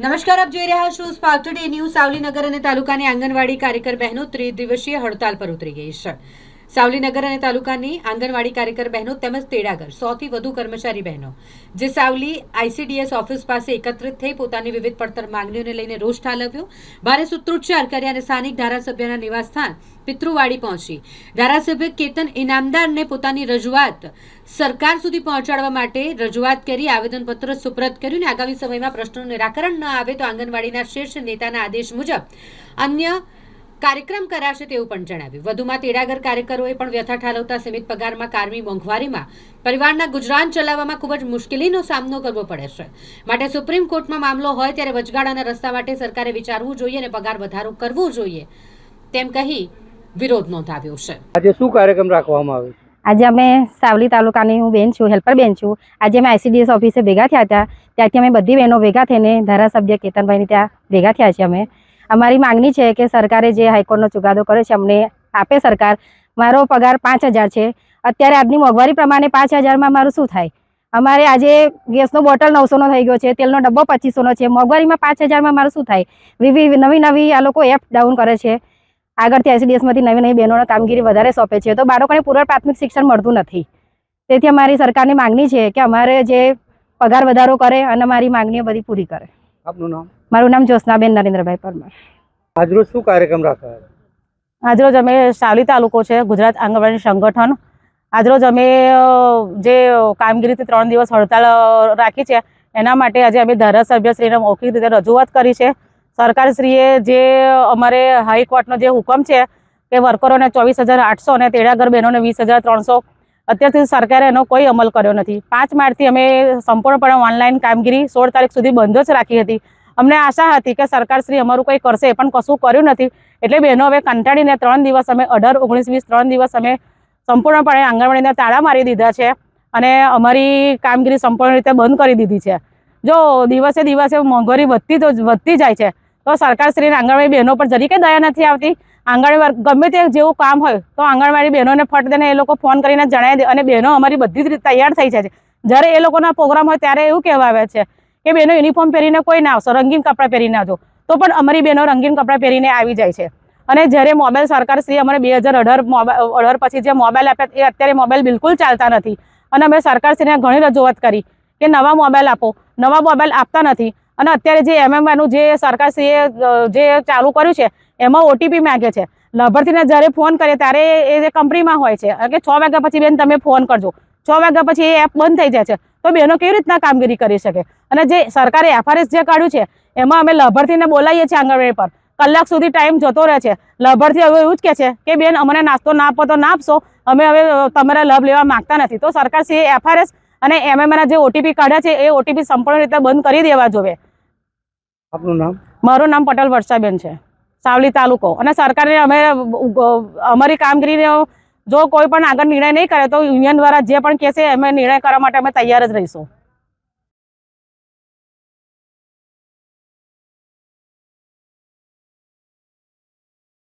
નમસ્કાર, આપ જોઈ રહ્યા છો સ્પાર્ક ટુડે ન્યૂઝ। સાવલીનગર અને તાલુકાની આંગણવાડી કાર્યકર બહેનો ત્રિદિવસીય હડતાલ પર ઉતરી ગઈ છે। સાવલીનગર અને તાલુકાની આંગણવાડી કાર્યકર બહેનો તેમજ તેડાગર 100 થી વધુ કર્મચારી બહેનો જે સાવલી આઈસીડીએસ ઓફિસ પાસે એકત્રિત થઈ પોતાની વિવિધ પડતર માંગણીઓને લઈને રોષ ઠાલવ્યો, ભારે સૂત્રોચ્ચાર કર્યા અને સ્થાનિક ધારાસભ્યના નિવાસસ્થાન પિતૃવાડી પહોંચી ધારાસભ્ય કેતન ઇનામદારને પોતાની રજૂઆત સરકાર સુધી પહોંચાડવા માટે રજૂઆત કરી આવેદનપત્ર સુપ્રત કર્યું અને આગામી સમયમાં પ્રશ્નોનું નિરાકરણ ન આવે તો આંગણવાડીના શીર્ષ નેતાના આદેશ મુજબ અન્ય કાર્યક્રમ કરાશે તેવું પણ જણાવ્યું। વધુમાં તેડાગર કાર્યકરોએ પણ વ્યથા ઠાલવતા સીમિત પગારમાં કારમી મોંઘવારીમાં પરિવારના ગુજરાન ચલાવવામાં ખૂબ જ મુશ્કેલીનો સામનો કરવો પડે છે, માટે સુપ્રીમ કોર્ટમાં મામલો હોય ત્યારે વચગાળાના રસ્તા માટે સરકારે વિચારવું જોઈએ અને પગાર વધારો કરવો જોઈએ તેમ કહી વિરોધ નોંધાવ્યો છે। આજે શું કાર્યક્રમ રાખવામાં આવ્યો? આજે અમે સાવલી તાલુકાની હું બેન છું, હેલ્પર બેન છું। આજે અમે આઈસીડીએસ ઓફિસે ભેગા થયા હતા, ત્યાંથી અમે બધી બહેનો ભેગા થઈને ધારાસભ્ય કેતનભાઈની ત્યાં ભેગા થયા છીએ। અમારી માંગણી છે કે સરકારે જે હાઈકોર્ટનો ચુકાદો કર્યો છે અમને આપે સરકાર। મારો પગાર 5000 છે, અત્યારે આજની મોંઘવારી પ્રમાણે 5000માં મારું શું થાય? અમારે આજે ગેસનો બોટલ 900નો થઈ ગયો છે, તેલનો ડબ્બો 2500નો છે, મોંઘવારીમાં 5000માં મારું શું થાય? નવી આ લોકો એપ ડાઉન કરે છે, આગળથી આઈસીડીએસમાંથી નવી બહેનોને કામગીરી વધારે સોંપે છે, તો બાળકોને પૂર્વ પ્રાથમિક શિક્ષણ મળતું નથી। તેથી અમારી સરકારની માંગણી છે કે અમારે જે પગાર વધારો કરે અને અમારી માંગણીઓ બધી પૂરી કરે। આપનું નામ? મારું નામ જ્યોત્સનાબેન નરેન્દ્રભાઈ પરમાર। આજરોજ શું કાર્યક્રમ રાખાયો? આજરોજ અમે સાવલી તાલુકો છે ગુજરાત આંગણવાડી સંગઠન, આજરોજ અમે જે કામગીરીથી 3 દિવસ હડતાળ રાખી છે એના માટે આજે અમે ધારાસભ્યશ્રીને મૌખિક રીતે રજૂઆત કરી છે। સરકારશ્રીએ જે અમારે હાઈકોર્ટનો જે હુકમ છે કે વર્કરોને 24800 અને તેડાગર બહેનોને 20300, અત્યાર સુધી સરકારે એનો કોઈ અમલ કર્યો નથી। 5 માર્ચથી અમે સંપૂર્ણપણે ઓનલાઈન કામગીરી 16 તારીખ સુધી બંધ જ રાખી હતી। અમને આશા હતી કે સરકારશ્રી અમારું કંઈ કરશે, પણ કશું કર્યું નથી। એટલે બહેનો હવે કંટાળીને 3 દિવસ અમે 18, 19, 20 3 દિવસ અમે સંપૂર્ણપણે આંગણવાડીના તાળા મારી દીધા છે અને અમારી કામગીરી સંપૂર્ણ રીતે બંધ કરી દીધી છે। જો દિવસે દિવસે મોંઘવારી વધતી જાય છે તો સરકારશ્રીને આંગણવાડી બહેનો પર જરી કે દયા નથી આવતી। આંગણવાડી ગમે તે જેવું કામ હોય તો આંગણવાડી બહેનોને ફટ દઈને એ લોકો ફોન કરીને જણાવી દે અને બહેનો અમારી બધી જ રીતે તૈયાર થઈ જાય છે। જ્યારે એ લોકોના પ્રોગ્રામ હોય ત્યારે એવું કહેવા આવે છે કે બહેનો યુનિફોર્મ પહેરીને કોઈ ના આવશો, રંગીન કપડાં પહેરીને આવજો, તો પણ અમારી બહેનો રંગીન કપડાં પહેરીને આવી જાય છે। અને જ્યારે મોબાઈલ સરકારશ્રીએ અમને 2018 પછી જે મોબાઈલ આપ્યા એ અત્યારે મોબાઈલ બિલકુલ ચાલતા નથી અને અમે સરકારશ્રીને ઘણી રજૂઆત કરી કે નવા મોબાઈલ આપો, નવા મોબાઈલ આપતા નથી। અને અત્યારે જે MMIનું જે સરકારશ્રીએ જે ચાલુ કર્યું છે એમાં OTP માગે છે। લાભાર્થીને જ્યારે ફોન કરીએ ત્યારે એ જે કંપનીમાં હોય છે કે 6 વાગ્યા પછી બેન તમે ફોન કરજો, 6 વાગ્યા પછી એ એપ બંધ થઈ જાય છે, તો બહેનો કેવી રીતના કામગીરી કરી શકે? અને જે સરકારે FRS જે કાઢ્યું છે એમાં અમે લાભાર્થીને બોલાવીએ છીએ આંગણવાડી પર, કલાક સુધી ટાઈમ જતો રહે છે। લાભાર્થી હવે એવું જ કહે છે કે બેન અમને નાસ્તો ના આપો તો ના આપશો, અમે હવે તમારા લાભ લેવા માંગતા નથી। તો સરકારશ્રીએ FRS અને MMIના જે OTP કાઢ્યા છે એ OTP સંપૂર્ણ રીતે બંધ કરી દેવા જોઈએ। આપનું નામ? મારું નામ પટેલ વર્ષાબેન છે, સાવલી તાલુકો। અને સરકારે અમારી કામગીરીનો જો કોઈ પણ આગળ નિર્ણય નહીં કરે તો યુનિયન દ્વારા જે પણ કહેશે અમે નિર્ણય કરવા માટે અમે તૈયાર જ રહીશું।